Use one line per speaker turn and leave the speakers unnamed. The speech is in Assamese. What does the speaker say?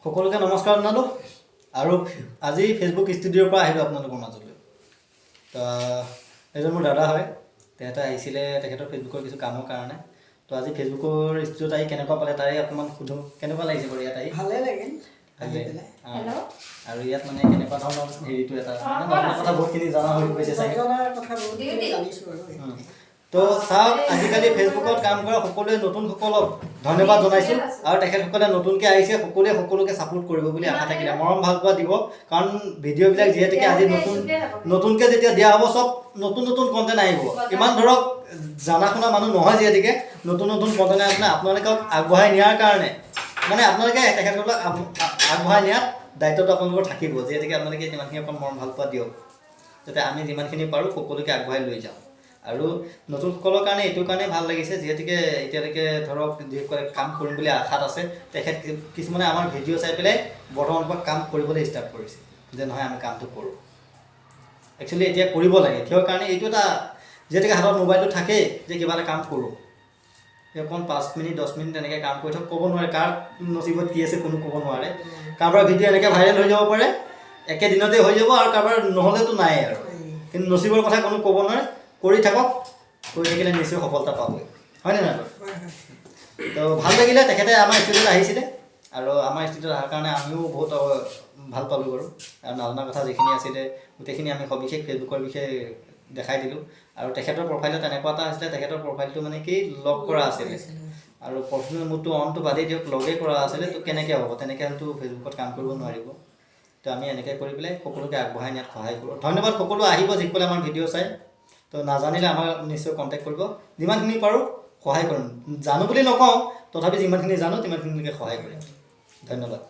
সকলোকে নমস্কাৰ জনালোঁ আৰু আজি ফেচবুক ষ্টুডিঅ'ৰ পৰা আহিলোঁ আপোনালোকৰ মাজলৈ। তো এজন মোৰ দাদা হয়, তেখেতে আহিছিলে তেখেতৰ ফেচবুকৰ কিছু কামৰ কাৰণে। তো আজি ফেচবুকৰ ষ্টুডিঅ'ত আহি কেনেকুৱা পালে তাৰে অকণমান সোধোঁ, কেনেকুৱা লাগিছে বাৰু ইয়াত আহি?
ভালে লাগিল।
আৰু ইয়াত মানে কেনেকুৱা ধৰণৰ হেৰিটো এটা নজনা কথা বহুতখিনি জনা হৈ গৈছে চাগে। তো চাওক, আজিকালি ফেচবুকত কাম কৰা সকলোৱে নতুনসকলক ধন্যবাদ জনাইছোঁ আৰু তেখেতসকলে নতুনকৈ আহিছে, সকলোৱে সকলোকে ছাপোৰ্ট কৰিব বুলি আশা থাকিলে মৰম ভাল পোৱা দিব। কাৰণ ভিডিঅ'বিলাক যিহেতুকে আজি নতুনকৈ যেতিয়া দিয়া হ'ব, চব নতুন নতুন কণ্টেণ্ট আহিব। ইমান ধৰক জানা শুনা মানুহ নহয় যিহেতুকে নতুন নতুন কণ্টেণ্ট আহিলে আপোনালোকক আগবঢ়াই নিয়াৰ কাৰণে মানে আপোনালোকে তেখেতসকলক আগবঢ়াই নিয়াত দায়িত্বটো আপোনালোকৰ থাকিব। যিহেতুকে আপোনালোকে যিমানখিনি অকণ মৰম ভাল পোৱা দিয়ক, যাতে আমি যিমানখিনি পাৰোঁ সকলোকে আগবঢ়াই লৈ যাওঁ। আৰু নতুনসকলৰ কাৰণে এইটো কাৰণে ভাল লাগিছে, যিহেতুকে এতিয়ালৈকে ধৰক যিসকলে কাম কৰিম বুলি আশাত আছে, তেখেত কিছুমানে আমাৰ ভিডিঅ' চাই পেলাই বৰ্তমানৰ পৰা কাম কৰিবলৈ ষ্টাৰ্ট কৰিছে যে নহয় আমি কামটো কৰোঁ। একচুৱেলি এতিয়া কৰিব লাগে, কিহৰ কাৰণে এইটো এটা যিহেতুকে হাতত মোবাইলটো থাকেই যে কিবা এটা কাম কৰোঁ, সেই অকণ 5 মিনিট 10 মিনিট তেনেকৈ কাম কৰি থওক। ক'ব নোৱাৰে কাৰ নচিবত কি আছে, কোনো ক'ব নোৱাৰে। কাৰোবাৰ ভিডিঅ' এনেকৈ ভাইৰেল হৈ যাব পাৰে, একেদিনতে হৈ যাব, আৰু কাৰোবাৰ নহ'লেতো নাই আৰু। কিন্তু নচিবৰ কথা কোনো ক'ব নোৱাৰে। কৰি থাকক, কৰি থাকিলে নিশ্চয় সফলতা পাবই, হয়নে নহয়? তো ভাল লাগিলে তেখেতে আমাৰ ষ্টুডিঅ'ত আহিছিলে, আৰু আমাৰ ষ্টুডিঅ'ত অহাৰ কাৰণে আমিও বহুত ভাল পালোঁ বাৰু। আৰু নজনা কথা যিখিনি আছিলে গোটেইখিনি আমি সবিশেষ ফেচবুকৰ বিষয়ে দেখাই দিলোঁ। আৰু তেখেতৰ প্ৰফাইলত তেনেকুৱা এটা আছিলে, তেখেতৰ প্ৰফাইলটো মানে কি লগ কৰা আছিলে, আৰু প্ৰথমে মোৰতো অনটো বাদেই দিয়ক, লগেই কৰা আছিলে। তো কেনেকৈ হ'ব, তেনেকৈ হ'লেতো ফেচবুকত কাম কৰিব নোৱাৰিব। তো আমি এনেকৈ কৰি পেলাই সকলোকে আগবঢ়াই নিয়াত সহায় কৰোঁ। ধন্যবাদ, সকলো আহিব যিসকলে আমাৰ ভিডিঅ' চাই। তো নাজানিলে আমাৰ নিশ্চয় কণ্টেক্ট কৰিব, যিমানখিনি পাৰোঁ সহায় কৰিম। জানো বুলি নকওঁ, তথাপি যিমানখিনি জানো সিমানখিনিলৈকে সহায় কৰিম। ধন্যবাদ।